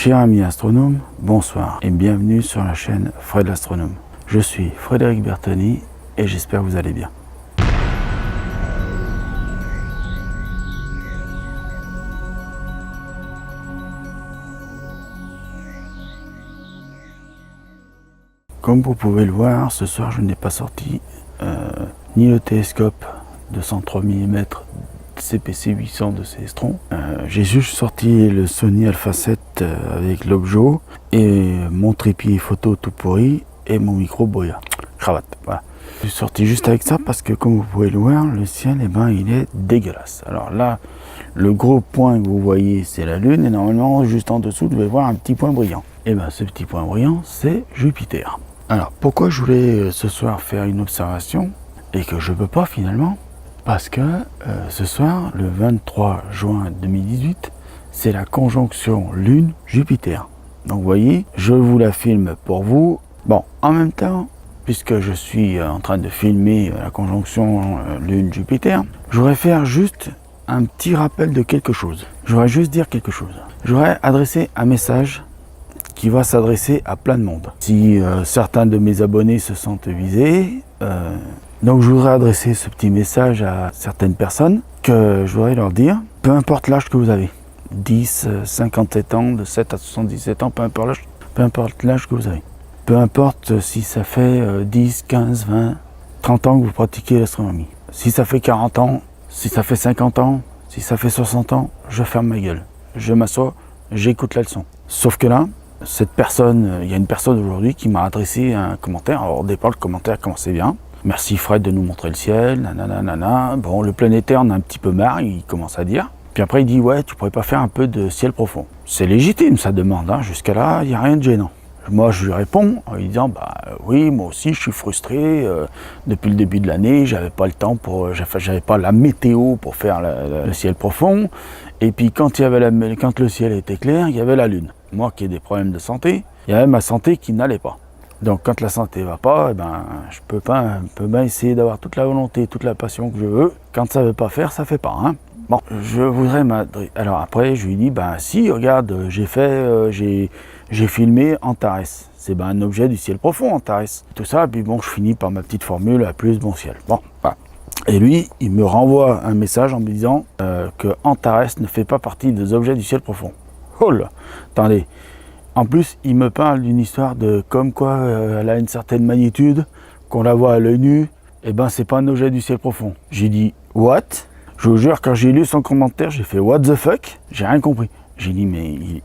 Chers amis astronomes, bonsoir et bienvenue sur la chaîne Fred l'Astronome. Je suis Frédéric Bertoni et j'espère que vous allez bien. Comme vous pouvez le voir, ce soir je n'ai pas sorti ni le télescope de 103 mm CPC 800 de Cestron. J'ai juste sorti le Sony Alpha 7 avec l'Objo et mon trépied photo tout pourri et mon micro Boya cravate. Voilà. Je suis sorti juste avec ça parce que comme vous pouvez le voir, le ciel il est dégueulasse. Alors là, le gros point que vous voyez c'est la Lune et normalement juste en dessous vous devez voir un petit point brillant. Et bien ce petit point brillant c'est Jupiter. Alors pourquoi je voulais ce soir faire une observation et que je peux pas finalement? Parce que ce soir, le 23 juin 2018, c'est la conjonction Lune-Jupiter. Donc vous voyez, je vous la filme pour vous. Bon, en même temps, puisque je suis en train de filmer la conjonction Lune-Jupiter, je voudrais faire juste un petit rappel de quelque chose. Je voudrais juste dire quelque chose. Je voudrais adresser un message qui va s'adresser à plein de monde. Si certains de mes abonnés se sentent visés, donc je voudrais adresser ce petit message à certaines personnes que je voudrais leur dire, peu importe l'âge que vous avez, 10, 57 ans, de 7 à 77 ans, peu importe l'âge que vous avez. Peu importe si ça fait 10, 15, 20, 30 ans que vous pratiquez l'astronomie. Si ça fait 40 ans, si ça fait 50 ans, si ça fait 60 ans, je ferme ma gueule. Je m'assois, j'écoute la leçon. Sauf que là, cette personne, il y a une personne aujourd'hui qui m'a adressé un commentaire. Alors au départ, le commentaire commençait bien. Merci Fred de nous montrer le ciel, nanana. Bon, le planétaire en a un petit peu marre, il commence à dire. Puis après, il dit, ouais, tu pourrais pas faire un peu de ciel profond. C'est légitime, sa demande, hein. Jusqu'à là, il n'y a rien de gênant. Moi, je lui réponds en lui disant, bah oui, moi aussi, je suis frustré. Depuis le début de l'année, j'avais pas le temps j'avais pas la météo pour faire le ciel profond. Et puis, quand le ciel était clair, il y avait la Lune. Moi qui ai des problèmes de santé, il y avait ma santé qui n'allait pas. Donc quand la santé va pas, je peux bien essayer d'avoir toute la volonté, toute la passion que je veux. Quand ça veut pas faire, ça fait pas. Hein. Bon, je voudrais m'adresser. Alors après, je lui dis, si, regarde, j'ai filmé Antares. C'est un objet du ciel profond, Antares. Tout ça, puis bon, je finis par ma petite formule, A plus bon ciel. Bon, voilà. Et lui, il me renvoie un message en me disant que Antares ne fait pas partie des objets du ciel profond. Oh là, attendez. En plus, il me parle d'une histoire de comme quoi elle a une certaine magnitude, qu'on la voit à l'œil nu, et c'est pas un objet du ciel profond. J'ai dit, what? Je vous jure, quand j'ai lu son commentaire, j'ai fait, what the fuck? J'ai rien compris. J'ai dit, mais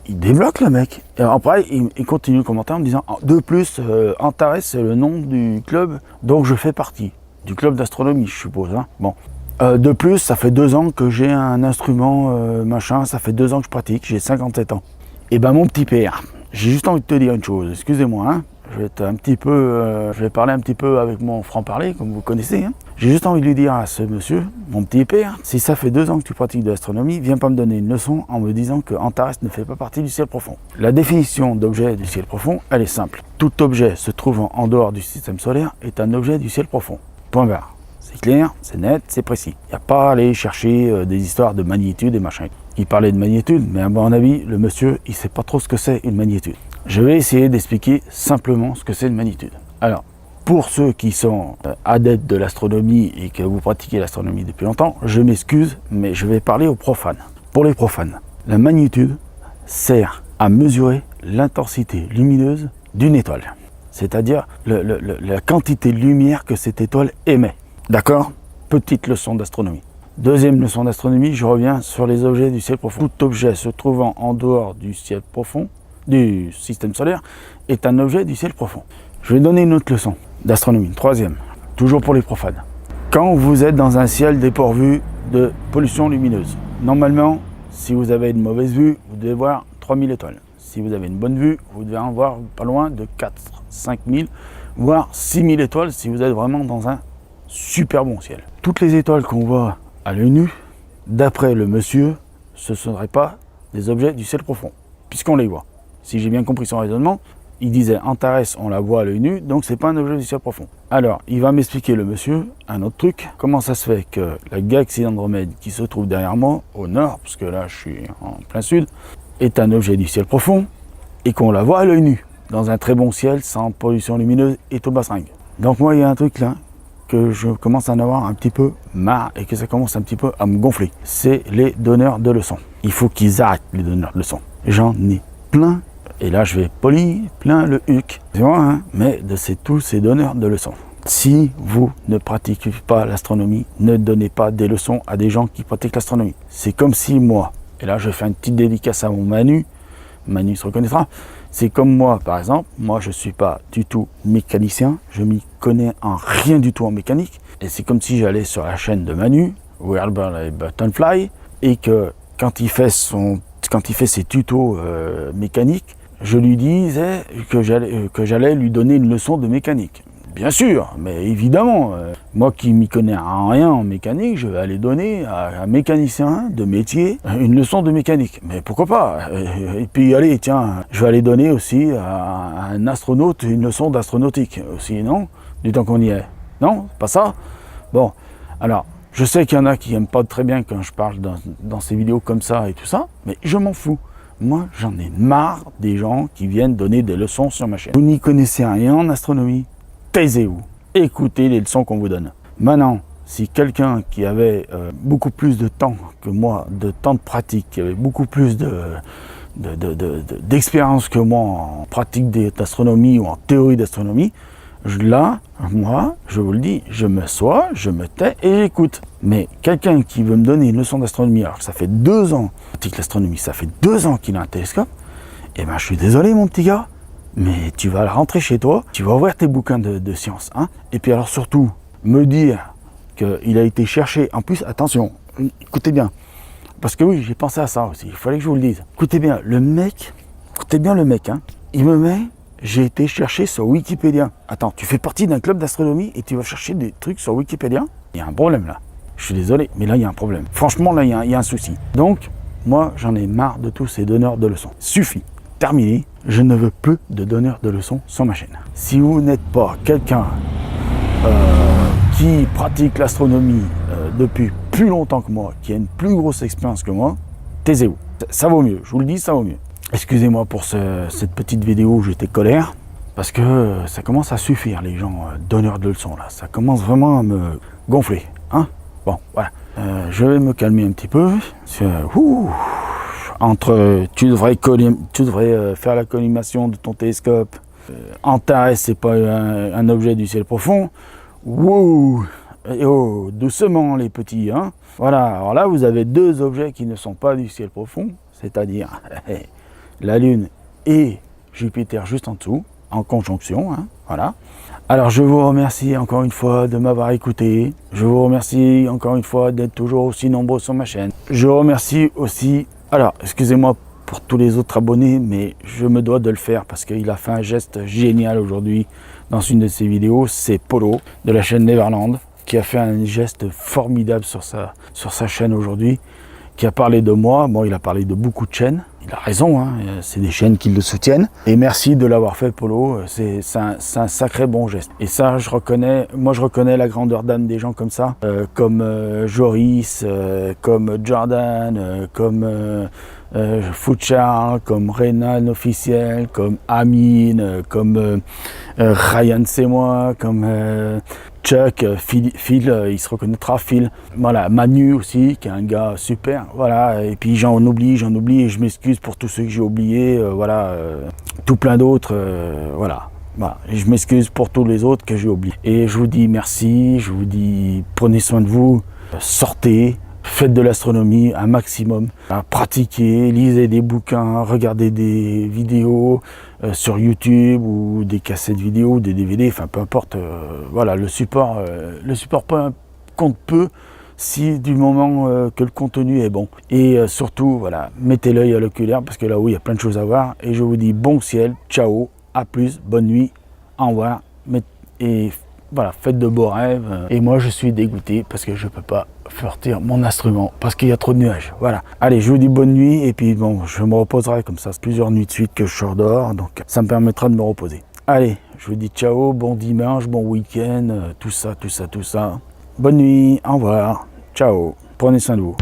il débloque le mec. Et après, il continue le commentaire en me disant, de plus, Antares, c'est le nom du club dont je fais partie. Du club d'astronomie, je suppose. Hein. Bon. De plus, ça fait 2 ans que j'ai un instrument, ça fait 2 ans que je pratique, j'ai 57 ans. Et mon petit père, j'ai juste envie de te dire une chose, excusez-moi, hein, je vais parler un petit peu avec mon franc-parler, comme vous connaissez. Hein. J'ai juste envie de lui dire à ce monsieur, mon petit père, si ça fait 2 ans que tu pratiques de l'astronomie, viens pas me donner une leçon en me disant que Antares ne fait pas partie du ciel profond. La définition d'objet du ciel profond, elle est simple. Tout objet se trouvant en dehors du système solaire est un objet du ciel profond. Point barre. C'est clair, c'est net, c'est précis. Il n'y a pas à aller chercher des histoires de magnitude et machin. Il parlait de magnitude, mais à mon avis, le monsieur, il ne sait pas trop ce que c'est une magnitude. Je vais essayer d'expliquer simplement ce que c'est une magnitude. Alors, pour ceux qui sont adeptes de l'astronomie et que vous pratiquez l'astronomie depuis longtemps, je m'excuse, mais je vais parler aux profanes. Pour les profanes, la magnitude sert à mesurer l'intensité lumineuse d'une étoile. C'est-à-dire la quantité de lumière que cette étoile émet. D'accord? Petite leçon d'astronomie. Deuxième leçon d'astronomie, je reviens sur les objets du ciel profond. Tout objet se trouvant en dehors du ciel profond, du système solaire, est un objet du ciel profond. Je vais donner une autre leçon d'astronomie, troisième, toujours pour les profanes. Quand vous êtes dans un ciel dépourvu de pollution lumineuse, normalement, si vous avez une mauvaise vue, vous devez voir 3000 étoiles. Si vous avez une bonne vue, vous devez en voir pas loin de 4, 5000, voire 6000 étoiles si vous êtes vraiment dans un super bon ciel. Toutes les étoiles qu'on voit à l'œil nu, d'après le monsieur, ce ne seraient pas des objets du ciel profond, puisqu'on les voit. Si j'ai bien compris son raisonnement, il disait Antares, on la voit à l'œil nu, donc c'est pas un objet du ciel profond. Alors, il va m'expliquer le monsieur un autre truc. Comment ça se fait que la galaxie d'Andromède qui se trouve derrière moi, au nord, parce que là je suis en plein sud, est un objet du ciel profond et qu'on la voit à l'œil nu, dans un très bon ciel, sans pollution lumineuse et tout basringue. Donc moi, il y a un truc là que je commence à en avoir un petit peu marre et que ça commence un petit peu à me gonfler. C'est les donneurs de leçons. Il faut qu'ils arrêtent, les donneurs de leçons. J'en ai plein, et là je vais poli, plein le huc. C'est vrai, hein, mais de tous ces donneurs de leçons. Si vous ne pratiquez pas l'astronomie, ne donnez pas des leçons à des gens qui pratiquent l'astronomie. C'est comme si moi, et là je fais une petite dédicace à mon Manu se reconnaîtra, c'est comme moi par exemple, moi je ne suis pas du tout mécanicien, je m'y connais en rien du tout en mécanique, et c'est comme si j'allais sur la chaîne de Manu, Whirlburn et Buttonfly, et que quand il fait ses tutos mécaniques, je lui disais que j'allais lui donner une leçon de mécanique. Bien sûr, mais évidemment, moi qui m'y connais en rien en mécanique, je vais aller donner à un mécanicien de métier une leçon de mécanique. Mais pourquoi pas? Et puis allez, tiens, je vais aller donner aussi à un astronaute une leçon d'astronautique aussi, non? Du temps qu'on y est. Non? Pas ça? Bon, alors, je sais qu'il y en a qui n'aiment pas très bien quand je parle dans ces vidéos comme ça et tout ça, mais je m'en fous. Moi, j'en ai marre des gens qui viennent donner des leçons sur ma chaîne. Vous n'y connaissez rien en astronomie? Taisez-vous, écoutez les leçons qu'on vous donne. Maintenant, si quelqu'un qui avait beaucoup plus de temps que moi, de temps de pratique, qui avait beaucoup plus d'expérience que moi en pratique d'astronomie ou en théorie d'astronomie, là, moi, je vous le dis, je me sois, je me tais et j'écoute. Mais quelqu'un qui veut me donner une leçon d'astronomie, alors que ça fait 2 ans qu'il pratique l'astronomie, ça fait 2 ans qu'il a un télescope, eh ben je suis désolé mon petit gars, mais tu vas rentrer chez toi, tu vas ouvrir tes bouquins de sciences, hein, et puis alors surtout, me dire qu'il a été cherché, en plus, attention, écoutez bien, parce que oui, j'ai pensé à ça aussi, il fallait que je vous le dise. Écoutez bien le mec, hein, il me met, j'ai été chercher sur Wikipédia. Attends, tu fais partie d'un club d'astronomie et tu vas chercher des trucs sur Wikipédia? Il y a un problème là, je suis désolé, mais là il y a un problème. Franchement, là il y a un souci. Donc, moi, j'en ai marre de tous ces donneurs de leçons. Suffit. Terminé, je ne veux plus de donneurs de leçons sur ma chaîne. Si vous n'êtes pas quelqu'un qui pratique l'astronomie depuis plus longtemps que moi, qui a une plus grosse expérience que moi, taisez-vous. Ça vaut mieux, je vous le dis, ça vaut mieux. Excusez-moi pour cette petite vidéo où j'étais colère, parce que ça commence à suffire les gens donneurs de leçons là. Ça commence vraiment à me gonfler. Hein, bon, voilà. Je vais me calmer un petit peu. Entre tu devrais faire la collimation de ton télescope, Antares c'est pas un objet du ciel profond, wow, et oh, doucement les petits, hein. Voilà, alors là vous avez 2 objets qui ne sont pas du ciel profond, c'est-à-dire la Lune et Jupiter juste en dessous, en conjonction, hein, voilà. Alors je vous remercie encore une fois de m'avoir écouté, je vous remercie encore une fois d'être toujours aussi nombreux sur ma chaîne. Je remercie aussi, alors excusez-moi pour tous les autres abonnés, mais je me dois de le faire parce qu'il a fait un geste génial aujourd'hui dans une de ses vidéos, c'est Polo de la chaîne Neverland qui a fait un geste formidable sur sa chaîne aujourd'hui, qui a parlé de moi. Bon, il a parlé de beaucoup de chaînes, il a raison, hein, c'est des chaînes qui le soutiennent, et merci de l'avoir fait Polo, c'est un sacré bon geste. Et ça, je reconnais la grandeur d'âme des gens comme ça, comme Joris, comme Jordan, comme Fouchard, comme Renan officiel, comme Amine, comme Ryan c'est moi, comme Chuck, Phil, il se reconnaîtra, Phil, voilà, Manu aussi, qui est un gars super, voilà, et puis j'en oublie, et je m'excuse pour tous ceux que j'ai oubliés, voilà, tout plein d'autres, voilà. Voilà, et je m'excuse pour tous les autres que j'ai oubliés. Et je vous dis merci, je vous dis prenez soin de vous, sortez, faites de l'astronomie un maximum, pratiquez, lisez des bouquins, regardez des vidéos sur YouTube ou des cassettes vidéo, des DVD, enfin peu importe, voilà, le support compte peu si du moment que le contenu est bon. Et surtout, voilà, mettez l'œil à l'oculaire parce que là-haut il y a plein de choses à voir. Et je vous dis bon ciel, ciao, à plus, bonne nuit, au revoir, et voilà, faites de beaux rêves. Et moi je suis dégoûté parce que je ne peux pas sortir mon instrument parce qu'il y a trop de nuages. Voilà, allez, je vous dis bonne nuit et puis bon, je me reposerai comme ça, plusieurs nuits de suite que je sors dehors, donc ça me permettra de me reposer. Allez, je vous dis ciao, bon dimanche, bon week-end, tout ça. Bonne nuit, au revoir, ciao, prenez soin de vous.